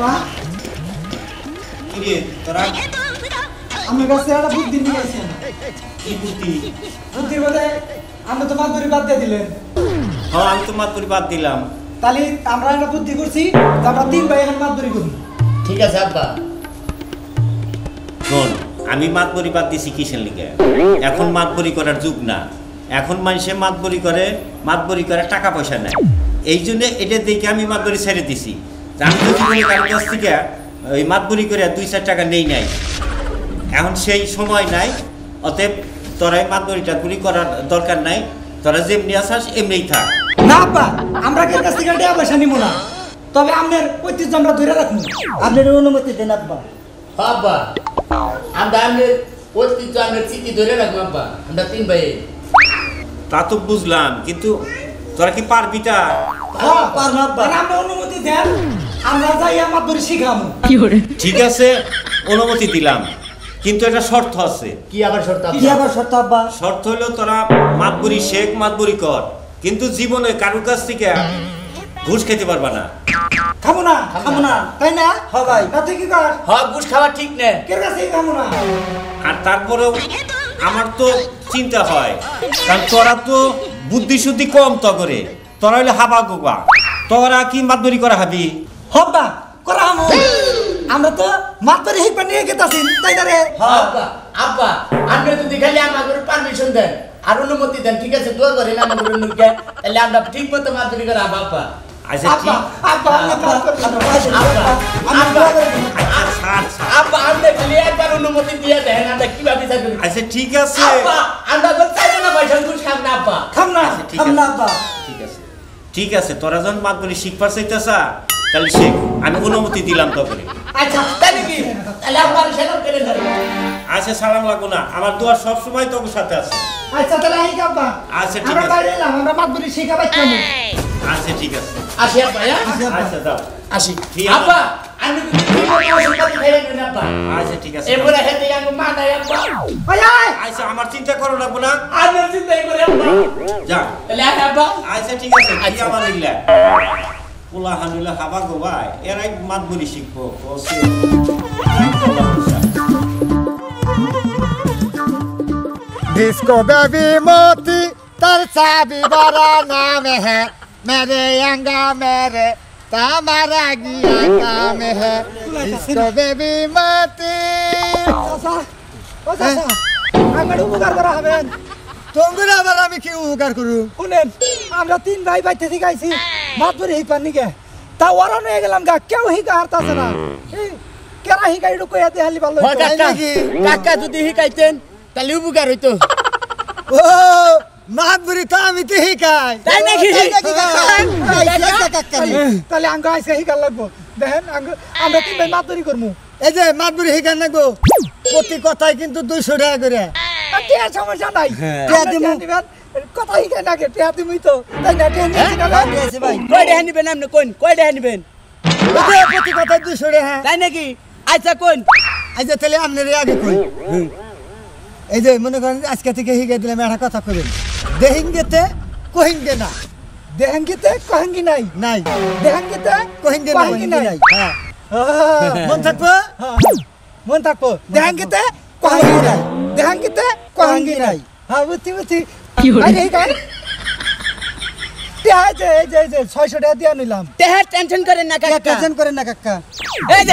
আব্বা কি রে তোরা আমার কাছে একটা বুদ্ধি নিয়ে আসছেন। কি বুদ্ধি? বুদ্ধি বলে আমরা তো মাতবরি বাদ দিয়ে দিলেন। হ্যাঁ আমি তো মাতবরি বাদ দিলাম। তাহলে আমরা একটা বুদ্ধি করছি যে আমরা 3 ভাই এখন মাতবরি করি। ঠিক আছে আব্বা। শোন আমি মাতবরি বাদ দিছি কিসের লিগে? এখন মাতবরি করার যুগ না। এখন মানুষে মাতবরি করে টাকা পয়সা নেয়। এই জন্য এটা দেখে আমি মাতবরি ছেড়ে দিছি। আমি তো জীবনে কারোর কাছ থেকে ওই মাতবরি করে 2-4 টাকা নেই নাই। এখন সেই সময় নাই, অতএব তোরাই মাতবরিটা করার দরকার নাই। তোরা যেমনি আসাস এমনিই থাক। না আব্বা, আমরা কার কাছ থেকে টাকা পয়সা নিব না, তবে আপনার ঐতিহ্য আমরা ধরে রাখবো। আপনার অনুমতি দেন আব্বা। আব্বা আমরা ঐতিহ্য আমরা স্মৃতি ধরে রাখবো আব্বা। আমরা 3 ভাই। তা তো বুঝলাম, কিন্তু তোরা কি পারবি তা? হ্যাঁ পারবো আব্বা। আমরা অনুমতি দেন, আমরা যাই মাতবরি শিখাবো। ঠিক আছে, অনুমতি দিলাম, কিন্তু একটা শর্ত আছে। কি আবার শর্ত? কি আবার শর্ত আব্বা? শর্ত হলো তোরা মাতবরি শেখ, মাতবরি কর, কিন্তু জীবনে কারোর কাছ থেকে ঘুষ খেতে পারবা না। খাবো না, তাই না? হ্যাঁ ভাই। না তুই কি কর? হ্যাঁ ঘুষ খাওয়া ঠিক না। কের কাছে খাবো না। আর তারপরেও আমার তো চিন্তা হয়, কারণ তোরা তো বুদ্ধি শুদ্ধি কম তো করে, তোরা হইলে হাবা গোবা, তোরা কি মাতবরি করা হাবি? হব্বা করা আমো। আমরা তো মাতবরি হিপা নিয়ে গেতাছি, তাই না রে? আব্বা আব্বা আপনি যদি খালি আমাকে পারমিশন দেন আর অনুমতি দেন, ঠিক আছে দোয়া করেন আমাদের নুরকে, তাহলে আমরা ঠিক মতো মাতবরি করা আব্বা। আচ্ছা আব্বা ঠিক, আব্বা আব্বা আপনি খালি একবার অনুমতি দিয়ে দেন, আমরা কিভাবে বিচার করি। আচ্ছা ঠিক আছে, আব্বা আমরা বলতে না পয়সা ঘুষ খাব না আব্বা। খাম না, ঠিক খাম আছে। না আব্বা। ঠিক আছে, তোরা যখন মাতবরি শিখবার চাইতেছা তাহলে শেখ, আমি অনুমতি দিলাম তোকে। আচ্ছা তাই নাকি? তাহলে আপনার সেটা করে দেন। আচ্ছা সালাম লাগবো না, আমার দোয়া সবসময় তোর সাথে আছে। আচ্ছা তাহলে আই আব্বা। আচ্ছা ঠিক আমরা আছে, বাইরে এলাম, আমরা মাতবরি শিখাবাই কেমন? আচ্ছা ঠিক আছে, আসি আব্বা। আচ্ছা দাও। আসি ঠিক আছে। আব্বা আমি কি বলবো খাইলেন আব্বা? আচ্ছা ঠিক আছে, এবারে হেতে আমি মা নাই আব্বা। ওই আয়। আচ্ছা আমার চিন্তা করো লাগবো না, আমি চিন্তাই করে আব্বা। যা। তাহলে আব্বা আচ্ছা ঠিক আছে, কি আমার লিখলা পোলা হানুলা হাবা গো ভাই, এরাই মাতবরি শিখবো। डिस्को बेबी मोती तरसा भी बड़ा नाम है मेरे अंगा मेरे तामारा गिया काम है डिस्को बेबी मोती চাচা, ও চাচা, আমার উপকার করা হবেন। তোমরা আবার আমি কি উপকার করু শুনেন, আমরা 3 ভাই বাইতে থেকে আইছি মাতবরি হিপার নিকে, তা ওরা নিয়ে গেলাম গা, কেউ হিকা হারতাছে না। এই কেরা হিকা একটু কইয়া দিয়ে হালি ভালো হইতো। কাকা যদি শিখাইতেন তাহলে উপকার হইতো। ও মাতবরি তো আমি তো হিকাই তাই নাকি? তাহলে আঙ্গ আইসা হিকার লাগবো। দেখেন আমরা 3 ভাই মাতবরি করবো। এই যে মাতবরি হিকার নাগো প্রতি কথায় কিন্তু 200 টাকা করে টিয়া সমস্যা নাই, টিয়া দিমু। কথা হিকাই নাকি টিয়া দিমুই তো, তাই না? টিয়া নিয়েছি না আছে ভাই কয় টাকা নিবেন আপনি কোন? কয় টাকা নিবেন? প্রতি কথায় 200 টাকা তাই নাকি? আচ্ছা কোন? এই যে তাহলে আপনার আগে কই এই যে মনে করেন আজকে থেকে হিগে দিলাম একটা কথা করেন দেহিঙ্গেতে কহিঙ্গে না দেহাঙ্গিতে কহাঙ্গি নাই, নাই দেহাঙ্গিতে কহিঙ্গে কহাঙ্গি নাই। নাই হ্যাঁ মন থাকবো মন থাকবো। দেহাঙ্গিতে কহাঙ্গি নাই, দেহাঙ্গিতে কহাঙ্গি নাই। হ্যাঁ বুঝছি। আরে হিকাই টিয়া এই যে 600 টাকা দিয়ে নিলাম। তেহার টেনশন করেন না কাকা। টেনশন করেন না কাকা এই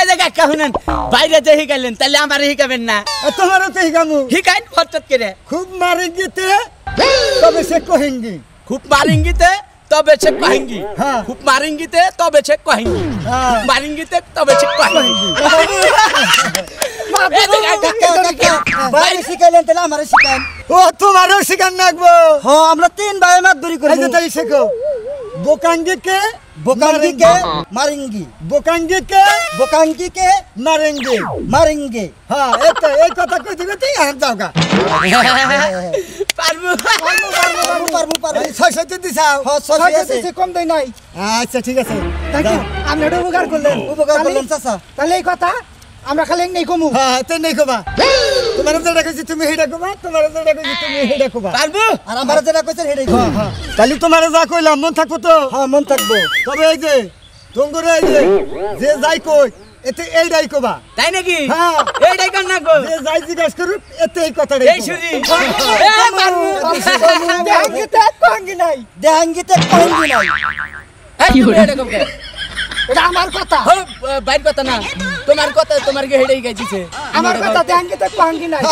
যে কাকা শুনেন, বাইরে যে শিখাইলেন তাহলে আমারে শিখাবেন না? তোমারও তো হিগামু শিখাইন হঠাৎ করে। খুব মারেঙ্গিতে তবে সে কহিঙ্গি খুব মারেঙ্গিতে তবে সে কহেঙ্গি। হ্যাঁ। খুব মারেঙ্গিতে তবে সে কহেঙ্গি। হ্যাঁ। খুব মারেঙ্গিতে তবে সে কহেঙ্গি। বাইরে শিখাইলেন তাহলে আমারে শিখান ও তোমারও শিখান নাগবো হ্যাঁ আমরা 3 ভাই মাতবরি এই করবো। যে তাই শেখো বোকাঙ্গিকে বোকাঙ্গিকে মারেঙ্গি, বোকাঙ্গিকে বোকাঙ্গিকে মারেঙ্গে মারেঙ্গে। হ্যাঁ এই কথা কই দিলে তুই আর যাওগা পারবো। পারবো। 600 দিছাও হ্যাঁ 600 দিছে, কম দেই নাই। আচ্ছা ঠিক আছে থ্যাংক ইউ, আপনি এটা উপকার করলেন। চাচা, তাহলে এই কথা আমরা খালি নেই কমু। হ্যাঁ তো নেই কবা তোমার যেটা কইছি তুমি হেডা কবা তোমার যেটা কইছি তুমি হেডা কবা পারবো। আর আমরা যেটা কইছেন সেটাই কমু। তাহলে তোমার যা কইলাম মন থাকবো তো হ্যাঁ মন থাকবো। তবে এই যে তোমরা যে যাই কই এতে এইটাই কবা তাই নাকি হ্যাঁ এইটাই কান না গো যে যাই জিজ্ঞাসা করু এতে এই কথাটাই এই সুজি এ মারমু দেহাঙ্গিতে কোহাঙ্গি নাই দেহাঙ্গিতে কোহাঙ্গি নাই এই কি এটা কম কে এটা আমার কথা হো বাইর কথা না তোমার কথা তোমার কে হেডেই গাইছে আমার কথা দেহাঙ্গিতে কোহাঙ্গি নাই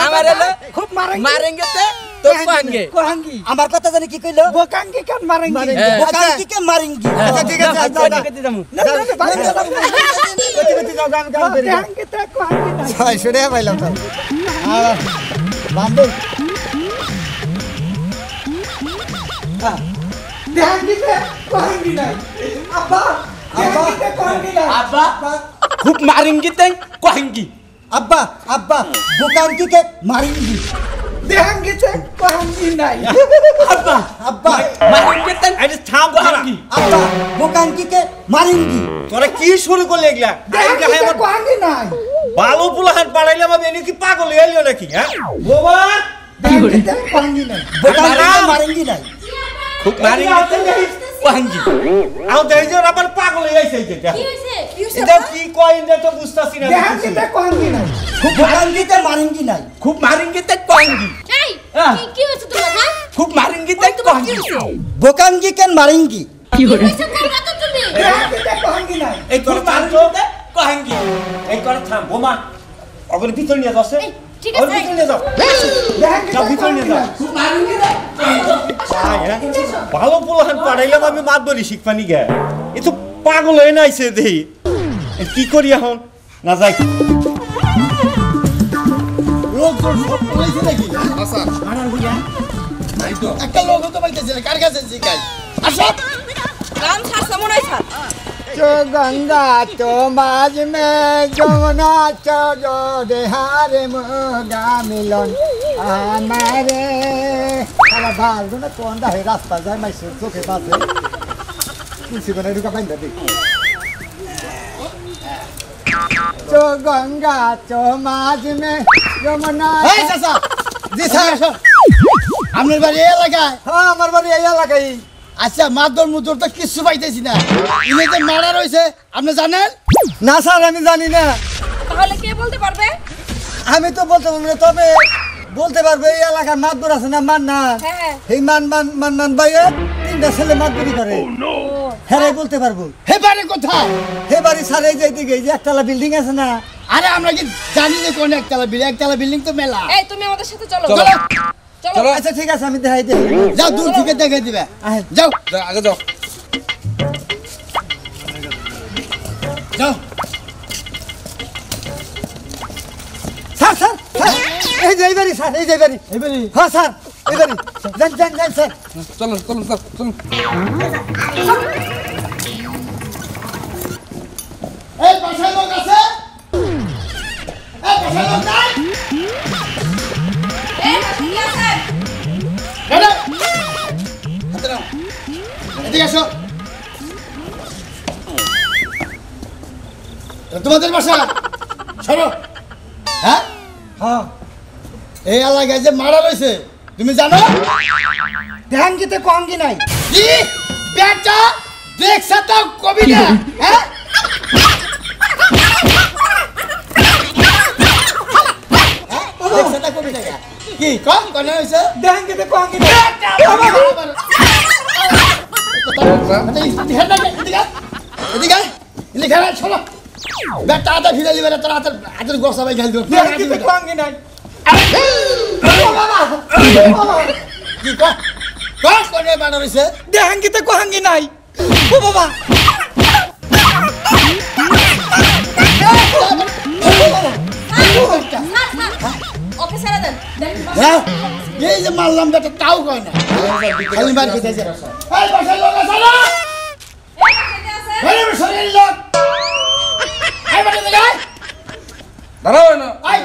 আমার হলো খুব মারেঙ্গে তে তো কোহাঙ্গে কোহাঙ্গি আমার কথা জানি কি কইলো বোকাঙ্গি কেন মারেঙ্গি বোকাঙ্গি কে মারেঙ্গি আচ্ছা ঠিক আছে না না বাইরে যাও কতি যাও গান গান করি দেহাঙ্গিতে কোহাঙ্গি নাই 600 টাকা পাইলাম তো আর বান্দে দেহাঙ্গিতে কোহাঙ্গি নাই আব্বা দেহাঙ্গিতে কোহাঙ্গি নাই আব্বা খুব মারেঙ্গে তে কোহাঙ্গি আব্বা আব্বা বোকাঙ্গি কে মারেঙ্গি দেহাঙ্গিতে কোহাঙ্গি নাই আব্বা আব্বা মারেঙ্গে তে আরে থাম কোহাঙ্গি আব্বা বোকাঙ্গি কে মারেঙ্গি তোরা কি শুরু করলে এগুলা দেহাঙ্গিতে কোহাঙ্গি নাই ভালো পুলাহাট বাড়াইলাম আমি এনে কি পাগল হয়ে গেল নাকি হ্যাঁ বাবা দেহাঙ্গিতে কোহাঙ্গি নাই বোকাঙ্গি কে মারেঙ্গি নাই খুব মারেঙ্গে তে কোহাঙ্গি আও দেইজো আবার পাগল হয়ে যাইছে এটা কি হইছে এটা কি কয় এটা তো বুঝতাছি না দেহাঙ্গিতে কোহাঙ্গি নাই বোকাঙ্গি কে মারেঙ্গি নাই খুব মারেঙ্গে তে কোহাঙ্গি এই কি হইছে তোমার হ্যাঁ খুব মারেঙ্গে তে কোহাঙ্গি বোকাঙ্গি কে মারেঙ্গি কি হইছে কোন কথা তুমি দেহাঙ্গিতে কোহাঙ্গি নাই এই তোর খুব মারেঙ্গে তে কোহাঙ্গি এই করে থাম বোমা অগর ভিতর নিয়ে যাচ্ছে এই, ঠিক ওর আছে। ভিতর নিয়ে যাও দেহাঙ্গিতে যাও ভিতর নিয়ে যাও খুব মারেঙ্গে তে ভালো পুলাহাট বাড়াইলাম আমি মাত বলি শিখপানি গে এ তো পাগল হয়ে নাইছে দেহি কি করি এখন না যাই লোক সব পড়াইছে নাকি আচ্ছা একটা লোক তো বলতেছে কার কাছে জিগাই আসো কাম ছাড়ছ মনে হয় ছাড় চো গঙ্গা চো মাঝ মে যমুনা চো দেহারে মুগা মিলন আমারে সারা ভাল না কোনটা হে রাস্তা যায় মাইসের চোখে পাশে তুলসী বনে ঢুকা পাইন দেখ চো গঙ্গা চো মাঝ মে যমুনা এই চাচা জি স্যার আপনার বাড়ি এই এলাকায় হ্যাঁ আমার বাড়ি এই এলাকায় আচ্ছা মাদর মুদর তো কিছু পাইতেছি না ইনি যে মারা রয়েছে আপনি জানেন না স্যার আমি জানি না তাহলে কে বলতে পারবে আমি তো বলতে পারবো না তবে বলতে পারবো এই এলাকার মাদর আছে না মান্না হ্যাঁ এই মান্নান ভাইয়া তিনটা ছেলে মাদুরি করে হ্যাঁ বলতে পারবো হে বাড়ি কোথায় হে বাড়ি স্যার এই যে দিকে এই যে একতলা বিল্ডিং আছে না আরে আমরা কি জানি যে কোন একতলা বিল্ডিং তো মেলা এই তুমি আমাদের সাথে চলো চলো আচ্ছা ঠিক আছে আমি দেখাই দিই যাও দূর থেকে দেখাই দিবে যাও আগে যাও যাও স্যার স্যার স্যার এই যে এইবারই স্যার এই যে এইবারই হ্যাঁ স্যার এইবারই যান স্যার চলো চলো চলো এই পাশে লোক আছে এই পাশে লোক নাই এই কি আছে দাদা হাতে নাও এদিকে আসো তোমাদের বাসা সরো হ্যাঁ হ্যাঁ এই এলাকায় যে মারা রয়েছে তুমি জানো দেহাঙ্গিতে কোহাঙ্গি নাই কি বেটা দেখছ তো কবিতা হ্যাঁ দেখছ তো কবিতা কি কম কোন হইছে দেহাঙ্গিতে কোহাঙ্গি নাই বেটা আদা ফিরে দিবে তোর হাতের গোসা ভাই খেল দেহাঙ্গিতে কোহাঙ্গি নাই কি কোনে বানা রইছে দেহাঙ্গিতে কোহাঙ্গি নাই ও বাবা ওকে ছেড়ে দেন হ্যাঁ এই যে মারলাম বেটা তাও কয় না খালি মার খেতেছে এই বাসায় লোক আছে না এই শরীর লোক এই বাড়ি থেকে দাঁড়াও না আই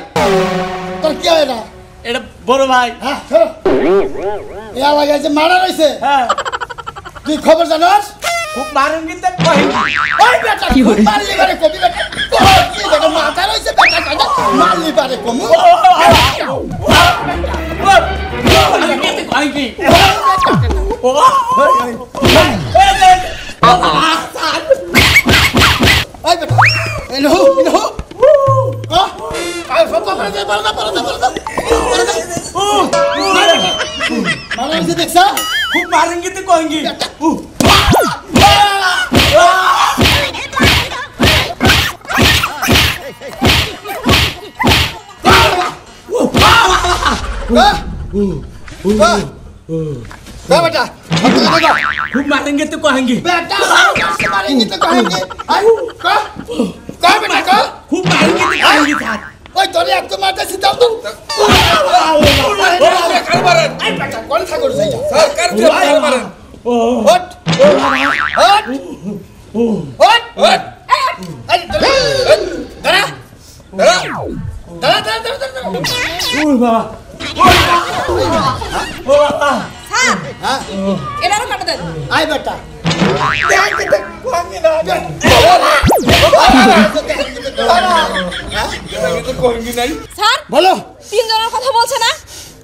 তোর কি হয় না এটা বড় ভাই হ্যাঁ চলো এই এলাকায় যে মারা রয়েছে হ্যাঁ তুই খবর জানাস খুব মারেঙ্গে তে কোহাঙ্গি ওই বেটা খুব মারলি পারে কবি বেটা কি বেটা মাথা রয়েছে বেটা কাজা মারলি পারে কমু মারেঙ্গে তে কোহাঙ্গি ও देखा खूब मारेंगे तो कहेंगे बेटा खूब मारेंगे तो कहेंगे बेटा मारेंगे तो कहेंगे बेटा खूब मारेंगे तो कहेंगे सर ওই তোরে এক তো মারতেছি দাও তো এই বেটা কোন ঠাকুর যাই স্যার কার দিয়ে মারেন হট হট হট হট এই দাঁড়া দাঁড়া দাঁড়া দাঁড়া ওই বাবা ও বাবা স্যার হ্যাঁ এনারও কাটা দেন আই বেটা স্যার বলো তিনজনের কথা বলছে না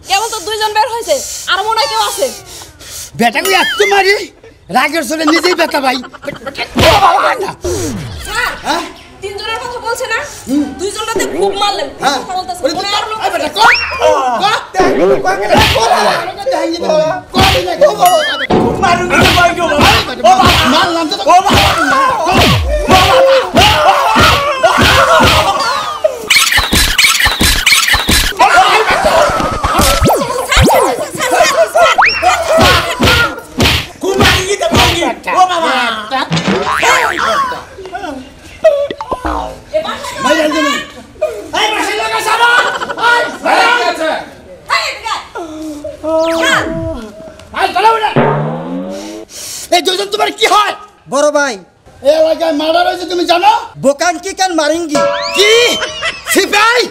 কেবল তো দুইজন বের হয়েছে আর মনে হয় কেউ আছে বেটাকে এত মারি রাগের সরে নিজেই বেটা ভাই স্যার হ্যাঁ তিনজনের কথা বলছে না দুইজনটাতে খুব মারলেন হ্যাঁ কথা বলতেছে ওরে মনে আর লোক এই আছে? বেটা কর खूब मारूंगा तो कहेंगे बाबा মারলাম তো ओ बाबा खूब मारेंगे तो कहेंगे ओ बाबा মাইরা দিন এই বসে লাগা সারা এই এদিকে আয়। আই চলো বেটা এই দুজন তোমার কি হয় বড় ভাই এই এলাকায় মার্ডার হয়েছে তুমি জানো বোকান কি কেন মারেঙ্গি কি সিপাই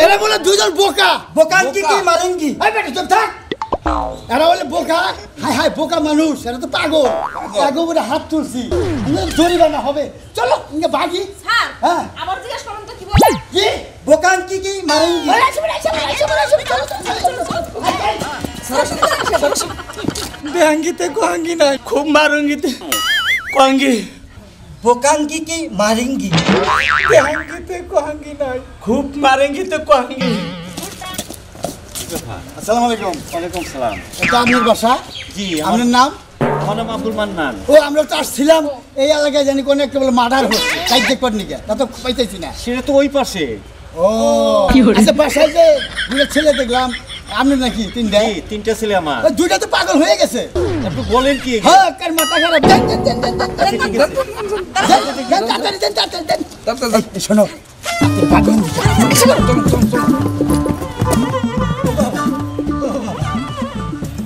এরা বলে দুজন বোকা বোকান কি মারেঙ্গি এই বেটা চুপ থাক এরা বলে বোকা হাই হাই বোকা মানুষ এরা তো পাগল পাগল বলে হাত তুলছি জরিমানা হবে চলো ইঙ্গে ভাগি স্যার হ্যাঁ। আবার জিজ্ঞেস করুন তো কি বলে কি বোকান কি মারেঙ্গি দেহাঙ্গিতে কোহাঙ্গি নাই खूब मारूंगी तो कहेंगे বোকান কি মারেঙ্গি দেহাঙ্গিতে কোহাঙ্গি নাই खूब मारेंगे तो कहेंगे আসসালামু আলাইকুম ওয়ালাইকুম সালাম এটা আপনার বাসা জি আপনার নাম আমার নাম আব্দুল মান্নান ও আমরা তো আসছিলাম এই এলাকায় জানি কোন একটা বলে মার্ডার হচ্ছে তাই চেক করনি কে তা তো পাইতেছি না সেটা তো ওই পাশে ও আচ্ছা বাসায় যে দুটো ছেলে দেখলাম আপনি নাকি তিনটা জি তিনটা ছেলে আমার ওই দুইটা তো পাগল হয়ে গেছে আপনি বলেন কি হ্যাঁ কার মাথা খারাপ দেন দেন দেন দেন দেন তাড়াতাড়ি দেন তাড়াতাড়ি দেন এই, শোনো আপনি পাগল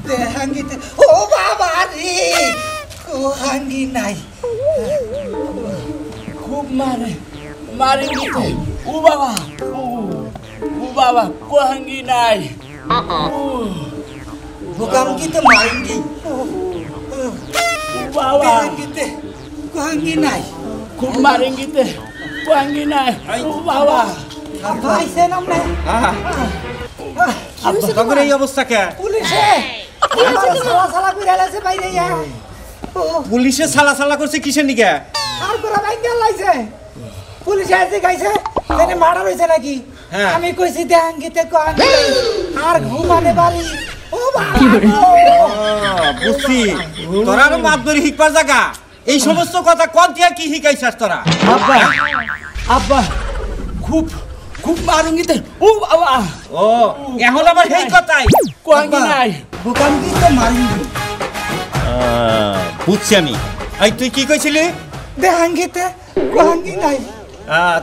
দেহাঙ্গিতে ও বাবা রে কোহাঙ্গি নাই खूब मारेंगे तो ओ बाबा कहेंगे नहीं বোকান কি মারেঙ্গি बाबा দেহাঙ্গিতে কোহাঙ্গি নাই खूब मारेंगे तो कहेंगे नहीं ओ बाबा ভাইছেন আমরা তখন এই অবস্থা কে পুলিশে সালা সালা কইরা লাইছে বাইরে ইয়া পুলিশে সালা করছে কিসের নিকে আর করা বাইঙ্গা লাইছে পুলিশে এসে গাইছে এনে মার্ডার হইছে নাকি হ্যাঁ। আমি কইছি দেহাঙ্গিতে কোহাঙ্গি নাই আর ঘুমানে বাড়ি ও বাবা বুঝছি তোরা আরো মাতবরি শিখবার জায়গা এই সমস্ত কথা কোন দিয়া কি শিখাইছাস তোরা अब्बा अब्बा खूब खूब मारूंगी तो ओ बाबा ও এখন আবার সেই কথাই कहेंगे नहीं বোকান কি মারেঙ্গি বুঝছি আমি এই তুই কি কইছিলি দেহাঙ্গিতে কোহাঙ্গি নাই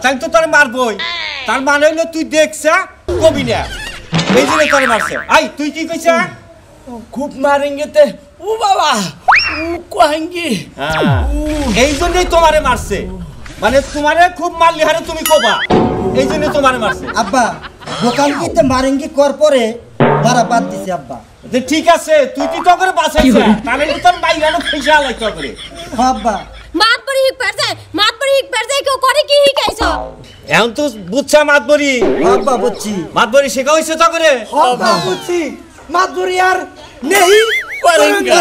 তাই তো তোরে মারবই তার মানে হইলো তুই দেখছা কবি না এই জন্য তোরে মারছে আই তুই কি কইছা खूब मारेंगे तो ओ बाबा कहेंगे এই জন্যই তোমারে মারছে মানে তোমারে খুব মারলি হারে তুমি কবা এই জন্য তোমারে মারছে আব্বা বোকান কি মারেঙ্গি কর পরে মারা বাদ দিছে আব্বা যে ঠিক আছে তুই কি তো করে বাঁচাইছ তাহলে তো তোর বাইরানো পয়সা লাইতো করে আব্বা মাতবরি হিক পার যায় কেউ করে কি হিকাইছো এখন তো বুঝছা মাতবরি আব্বা বুঝছি মাতবরি শেখা হইছে তো করে আব্বা বুঝছি মাদুরি আর নেহি करेंगे